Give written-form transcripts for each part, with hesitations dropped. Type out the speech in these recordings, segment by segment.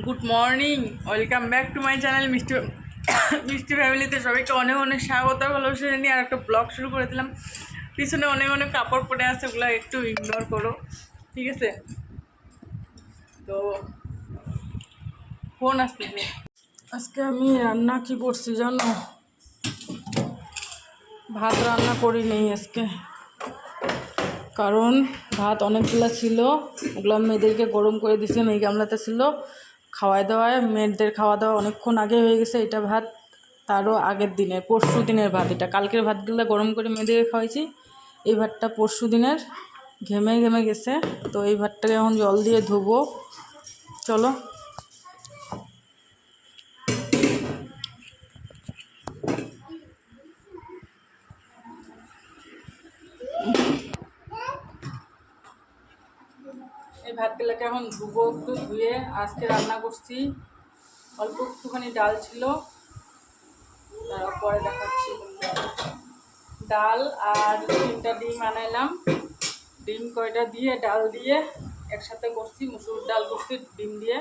Good morning, welcome back to my channel মিষ্টি মিষ্টি ফ্যামিলিতে সবাইকে অনেক অনেক স্বাগত। ভালোবাসা নিয়ে আর একটা ব্লগ শুরু করে দিলাম। পিছনে অনেক অনেক কাপড় পরে আছে, ওগুলো একটু ইগনোর করো, ঠিক আছে? তো ফোন আসতেছে। আজকে আমি রান্না কি করছি জানো? ভাত রান্না করি নেই আজকে, কারণ ভাত অনেকগুলো ছিল, ওগুলো মেয়েদেরকে গরম করে দিয়েছিলাম। এই গামলাতে ছিল, খাওয়াই দাওয়ায় মেয়েদের খাওয়া দাওয়া অনেকক্ষণ আগে হয়ে গেছে। এটা ভাত তারও আগের দিনের, পরশু দিনের ভাত। এটা কালকের ভাতগুলো গরম করে মেয়েদেরকে খাওয়াইছি। এই ভাতটা পরশু দিনের, ঘেমে ঘেমে গেছে। তো এই ভাতটাকে এখন জল দিয়ে ধোবো। চলো। এই ভাতগুলোকে এখন ধুবো, একটু ধুয়ে। আজকে রান্না করছি, অল্প একটুখানি ডাল ছিল, তারপরে দেখাচ্ছি। ডাল আর 3টা ডিম আনাইলাম, ডিম কয়টা দিয়ে ডাল দিয়ে একসাথে করছি। মুসুর ডাল করছি ডিম দিয়ে।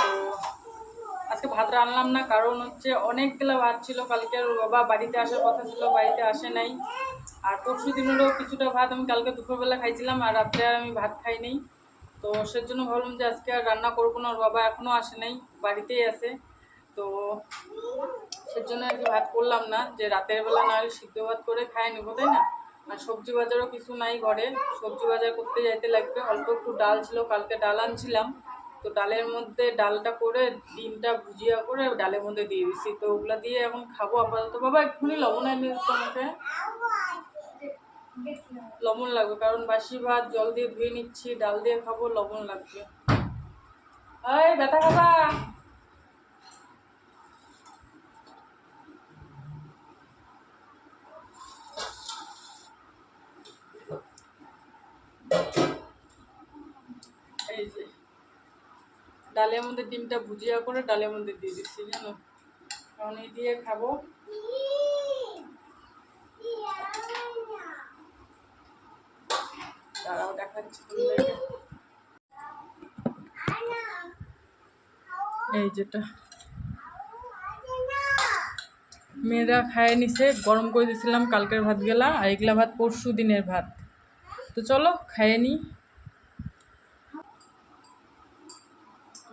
তো আজকে ভাত রান্নালাম না, কারণ হচ্ছে অনেকগুলো ভাত ছিল। কালকে বাবা বাড়িতে আসার কথা ছিল, বাড়িতে আসে নাই। আর পরশু দিনেরও কিছুটা ভাত আমি কালকে দুপুরবেলা খাইছিলাম, আর রাত্রে আর আমি ভাত খাই নাই। তো সেজন্য ভাবলাম যে আজকে আর রান্না করবো না। ওর বাবা এখনও আসে নাই, বাড়িতেই আছে। তো সেজন্য আর কি ভাত করলাম না, যে রাতের বেলা না হলে সিদ্ধ ভাত করে খাই নেবো, তাই না? আর সবজি বাজারও কিছু নাই ঘরে, সবজি বাজার করতে যাইতে লাগবে। অল্প একটু ডাল ছিল, কালকে ডাল আনছিলাম। তো ডালের মধ্যে ডালটা করে ডিমটা ভুজিয়া করে ডালের মধ্যে দিয়ে দিচ্ছি। তো ওগুলা দিয়ে এখন খাবো আপাতত। বাবা এক্ষুনি লবণ এনে দিত আমাকে, লবণ লাগবে, কারণ বাসি ভাত জল দিয়ে ধুয়ে নিচ্ছি, ডাল দিয়ে খাবো, লবণ লাগবে। এই ব্যথা খাবা? এই যে ডালের মধ্যে ডিমটা ভুজিয়া করে ডালের মধ্যে দিয়ে দিচ্ছি, জানো? কারণ এই দিয়ে খাবো। তারাও দেখাচ্ছি তোমাদেরকে। এই যেটা মেয়েরা খায় নিছে, গরম করে দিয়েছিলাম কালকের ভাত গেলা, আর এগুলা ভাত পরশু দিনের ভাত। তো চলো খাইয়ে নি।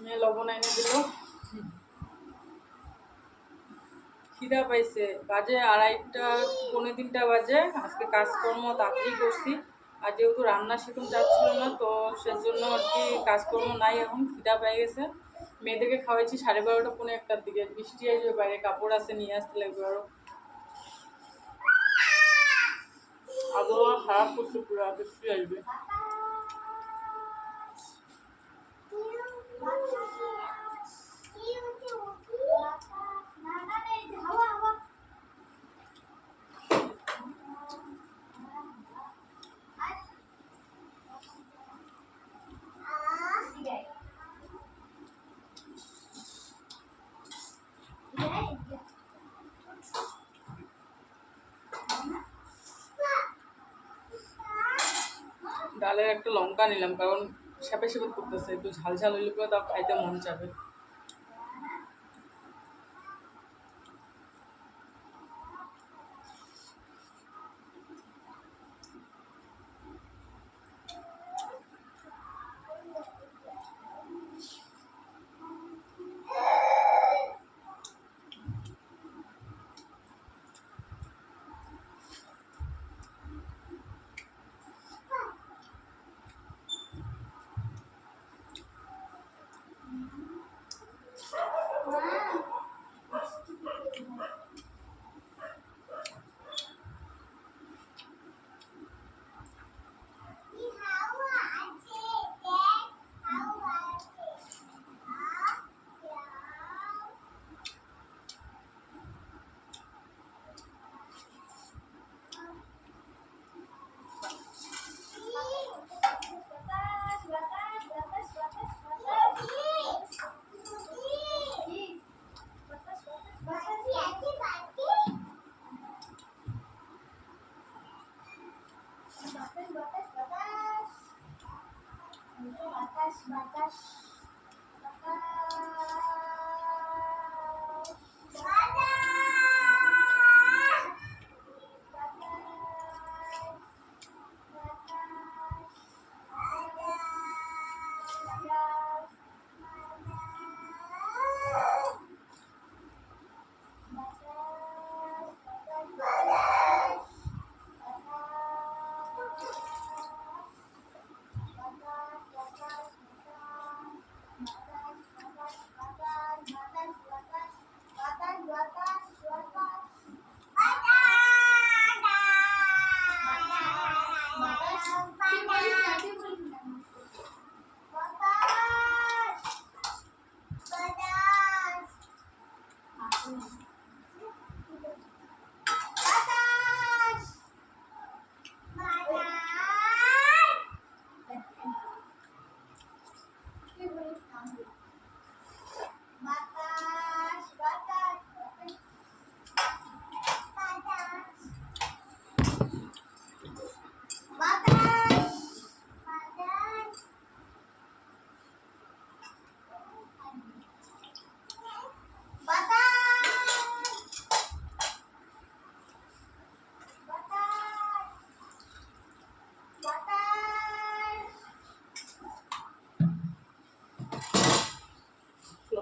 মেয়ে লবণ এনে দিল, খিদা পাইছে। বাজে 2:30, 2:45 বাজে। আজকে কাজকর্ম তাড়াতাড়ি করছি, আর যেহেতু রান্না সেরকম যাচ্ছিল না, তো সেজন্য আর কি কাজকর্ম নাই। এখন খিদা পেয়ে গেছে। মেয়েদেরকে খাওয়াইছি 12:30, 1:45-1টার দিকে। বৃষ্টি আসবে বাইরে, কাপড় আছে, নিয়ে আসতে লাগবে আরো। আবহাওয়া খারাপ করছে পুরো, বৃষ্টি আসবে। ডালের একটা লঙ্কা নিলাম, কারণ সেপে সেপে করতেছে, একটু ঝাল ঝাল হইলে পরে তাও খাইতে মন চাবে।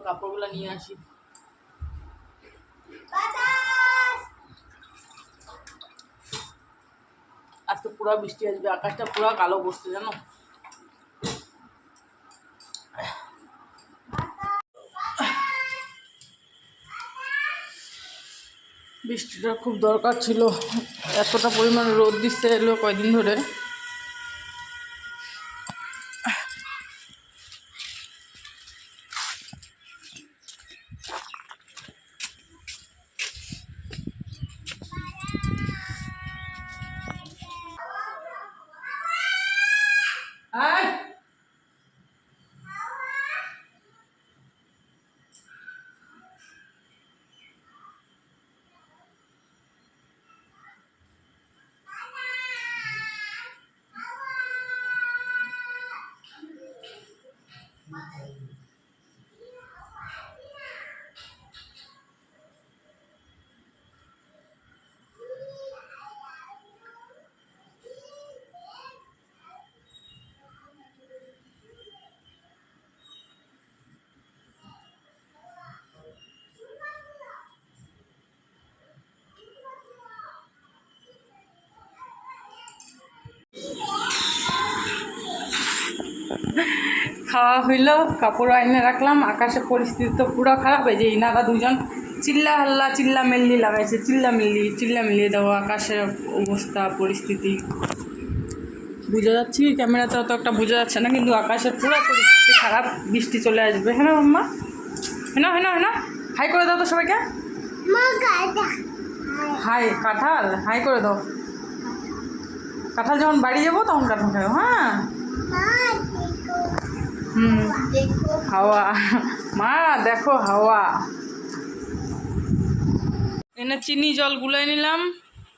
কাপড়গুলো নিয়ে আসি। আজকে পুরো বৃষ্টি আসবে, আকাশটা পুরো কালো বসছে জানো। বৃষ্টিটা খুব দরকার ছিল, এতটা পরিমাণে রোদ দিচ্ছে এলো কয়দিন ধরে। খাওয়া হইলো, কাপড় আইনে রাখলাম। আকাশের পরিস্থিতি তো পুরো খারাপ। এই যে ইনারা দুজন চিল্লা হাল্লা চিল্লা মিল্লি লাগাইছে, চিল্লা মিল্লি দেখো আকাশের অবস্থা পরিস্থিতি বোঝা যাচ্ছে ক্যামেরাতেও তো একটা বোঝা যাচ্ছে না, কিন্তু আকাশের পুরো পরিস্থিতি খারাপ। বৃষ্টি চলে আসবে। হ্যাঁ মাম্মা, হ্যাঁ হাই করে দাও তো সবাইকে। হাই কাঁঠাল, হাই করে দাও। কাঁঠাল যখন বাড়ি যাবো তখন কাঁঠাল খাবো। হ্যাঁ হাওয়া, মা দেখো হাওয়া। এনে চিনি জল গুলাই নিলাম।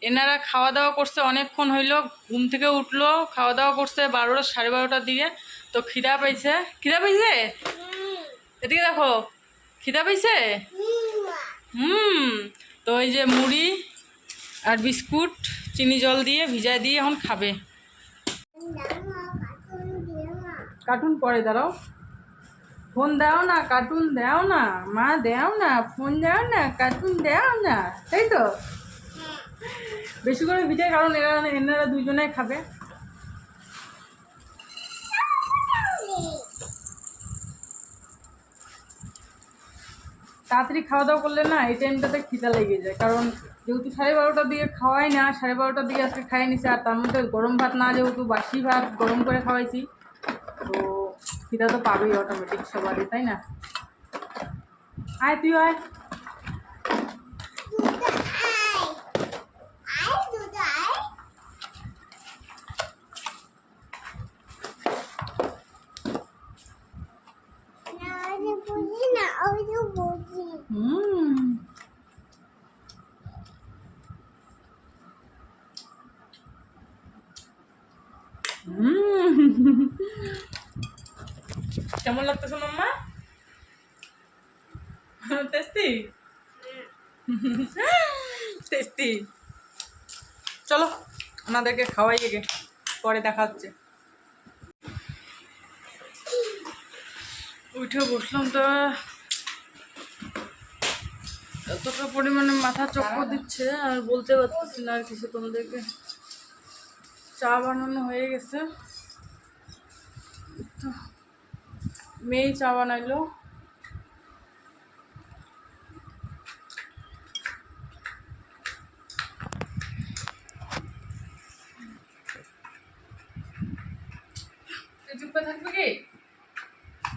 এনারা খাওয়া দাওয়া করছে, অনেকক্ষণ হইলো, ঘুম থেকে উঠলো, খাওয়া দাওয়া করছে 12টা 12:30টার দিকে। তো খিদা পাইছে, এদিকে দেখো, খিদা পাইছে। তো এই যে মুড়ি আর বিস্কুট চিনি জল দিয়ে ভিজায় দিয়ে এখন খাবে। কার্টুন পরে দাঁড়াও, ফোন দাও না, কার্টুন দাও না, মা দাও না, ফোন দাও না, কার্টুন দাও না, তাই তো বেশি করে ভিজায়, কারণ এনারা দুজনে খাবে। তাড়াতাড়ি খাওয়া দাওয়া করলে না এই টাইমটাতে খিদা লেগে যায়, কারণ যেহেতু 12:30টার দিকে খাওয়াই না, 12:30টার দিকে আজকে খাইয়ে নিছে। আর তার মধ্যে গরম ভাত না, যেহেতু বাসি ভাত গরম করে খাওয়াইছি, তো খিদা তো পাবেই অটোমেটিক সবারই, তাই না। আয় তুই আয়। কেমন লাগতেছে মাম্মা? Tasty tasty. চলো ওনাদেরকে খাওয়াই গে, পরে দেখা হচ্ছে। উঠে বসলাম তো এতটা পরিমাণে মাথা চক্কর দিচ্ছে আর বলতে পারতেছি না আর কিছু তোমাদেরকে। চা বানানো হয়ে গেছে, মেয়ে চা বানাইলো। চুপ করে থাকবে কি?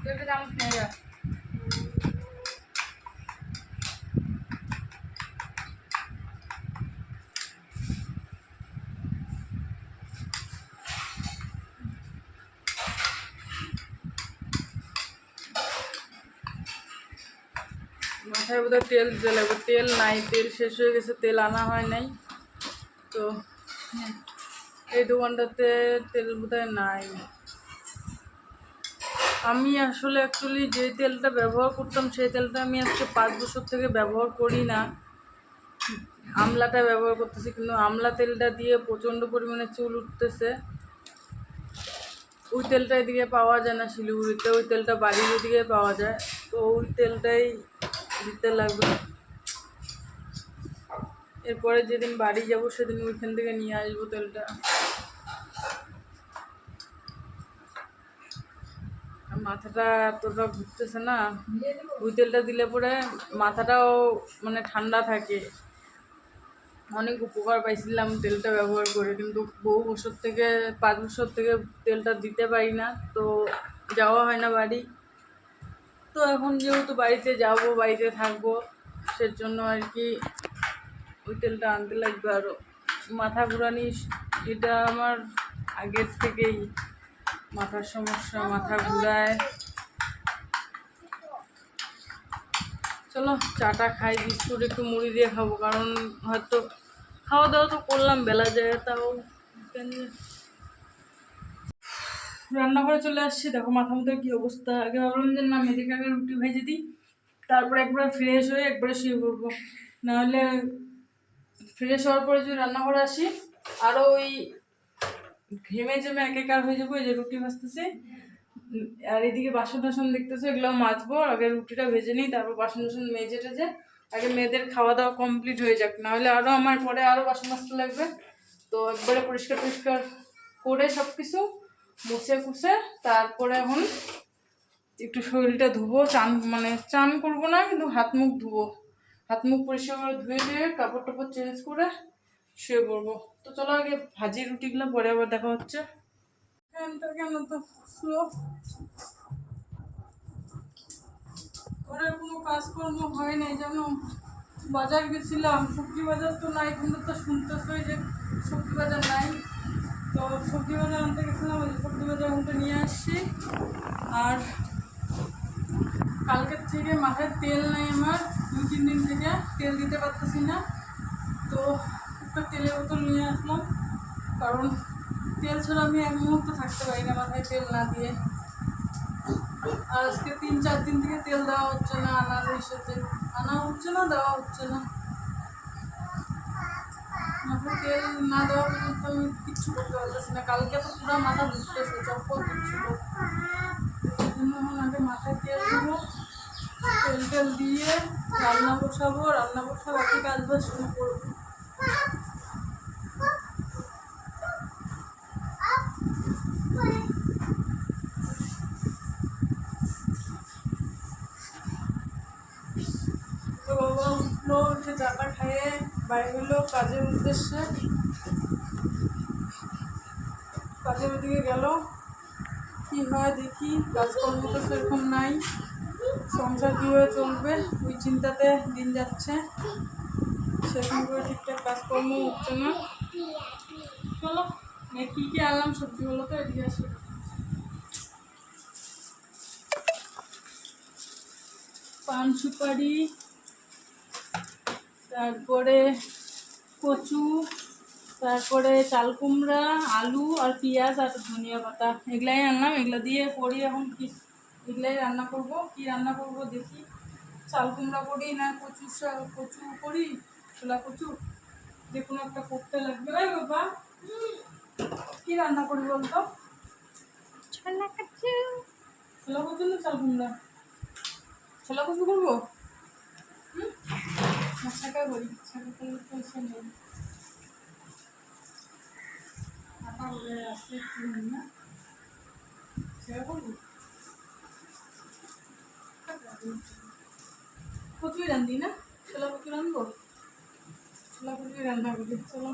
একটা চামচ নিয়ে যা। মাথায় বোধহয় তেল দিতে লাগবে, তেল নাই, তেল শেষ হয়ে গেছে, তেল আনা হয় নাই। তো এই দোকানটাতে তেল বোধহয় নাই। আমি আসলে অ্যাকচুয়ালি যে তেলটা ব্যবহার করতাম সেই তেলটা আমি আজকে 5 বছর থেকে ব্যবহার করি না। আমলাটা ব্যবহার করতেছি, কিন্তু আমলা তেলটা দিয়ে প্রচণ্ড পরিমাণে চুল উঠতেছে, ওই তেলটা এদিকে পাওয়া যায় না শিলিগুড়িতে, ওই তেলটা বাড়ির ওদিকে পাওয়া যায়, তো ওই তেলটাই দিতে লাগবে। এরপরে যেদিন বাড়ি যাব সেদিন ওইখান থেকে নিয়ে আসবো তেলটা। মাথাটা এতটা ঘুরতেছে না, ওই তেলটা দিলে পরে মাথাটাও মানে ঠান্ডা থাকে। অনেক উপকার পাইছিলাম তেলটা ব্যবহার করে, কিন্তু বহু বছর থেকে 5 বছর থেকে তেলটা দিতে পারি না, তো যাওয়া হয় না বাড়ি। তো এখন যেহেতু বাড়িতে যাব, বাড়িতে থাকবো, সেজন্য আর কি ওই তেলটা আনতে লাগবে। আরও মাথা ঘুরানি, এটা আমার আগের থেকেই মাথার সমস্যা, মাথা ঘুরায়। চলো চাটা খাই, বিস্কুট একটু মুড়ি দিয়ে খাবো, কারণ হয়তো খাওয়া দাওয়া তো করলাম বেলা যায়, তাও রান্নাঘরে চলে আসছি। দেখো মাথা মতো কী অবস্থা। আগে ভাবলাম যে না মেয়েদেরকে আগে রুটি ভেজে দিই, তারপরে একবার ফ্রেশ হয়ে একবারে শুয়ে পড়বো। নাহলে ফ্রেশ হওয়ার পরে যদি রান্নাঘরে আসি আরও ওই ঘেমে জেমে একাকার হয়ে যাবো। এই যে রুটি ভাজতেছি, আর এদিকে বাসন টাসন দেখতেছো, এগুলো মাজবো। আগে রুটিটা ভেজে নিই, তারপর বাসন টাসন মেজে টেজে আগে মেয়েদের খাওয়া দাওয়া কমপ্লিট হয়ে যাক, নাহলে আরও আমার পরে আরও বাসন মাজতে লাগবে। তো একবারে পরিষ্কার পরিষ্কার করে সব কিছু মুছে কুছে তারপরে এখন একটু শরীরটা ধুবো। মানে চান করবো না, কিন্তু হাত মুখ ধুবো। হাত মুখ পরিষ্কার করে ধুয়ে ধুয়ে কাপড় টাপড় চেঞ্জ করে শুয়ে পড়বো। তো চলো আগে ভাজি রুটিগুলো পরে আবার দেখা হচ্ছে। ফ্যানটা কেন তো স্লো, ঘরের কোনো কাজকর্ম হয় নাই জানো। বাজার গেছিলাম, সবজি বাজার তো নাই, তোমরা তো শুনতেছই যে সবজি বাজার নাই। তো সবজি বাজার আনতে গেছিলাম, ওই সবজি বাজার আনতে নিয়ে আসছি। আর কালকের থেকে মাথায় তেল নাই আমার, 2-3 দিন থেকে তেল দিতে পারতেছি না। তো একটা তেলের বোতল নিয়ে আসলাম, কারণ তেল ছাড়া আমি এক মুহূর্ত থাকতে পারি না মাথায় তেল না দিয়ে। আর আজকে 3-4 দিন থেকে তেল দেওয়া হচ্ছে না, আনার সাথে আনা হচ্ছে না, দেওয়া হচ্ছে না। মাথায় তেল না দেওয়া পর্যন্ত আমি কিচ্ছু করতে পারতেছি না। কালকে তো পুরো মাথা ঘুরতেছে, চক্কর দিচ্ছিল। সেই জন্য এখন আগে মাথায় তেল দেবো, তেল টেল দিয়ে রান্না বসাবো, রান্না বসা বাকি কাজবাজ শুরু করবো। তো বাবা উঠলো, উঠে চাটা খাইয়ে বাড়ি হলো কাজের উদ্দেশ্যে, কাজের ওদিকে গেল। কী হয় দেখি, কাজকর্ম তো সেরকম নাই, সংসার কীভাবে চলবে ওই চিন্তাতে দিন যাচ্ছে। সেরকম করে ঠিকঠাক কাজকর্ম হচ্ছে না। চলো কী কী আনলাম সবজিগুলো তো এদিকে আসি। পান সুপারি, তারপরে কচু, তারপরে চাল কুমড়া, আলু আর পেঁয়াজ আর ধনিয়া পাতা, এগুলাই আনলাম। এগুলো দিয়ে করি এখন কি, এগুলাই রান্না করব। কি রান্না করব দেখি, চাল কুমড়া করি না কচু কচু করি, ছোলা কচু, যে কোনো একটা করতে লাগবে। ওই বাবা কি রান্না করি বলতো? ছোলা কচু। ছোলা কচু না চাল কুমড়া? ছোলা কচু করবো। শাকা করি, শাকা করলে পয়সা নেই। আটা বলে আসছে না, সেটা করবো। কচুই রান্ধি না, ছোলা কচু রান্ধবো, ছোলা কচুই রান্না করি। চলো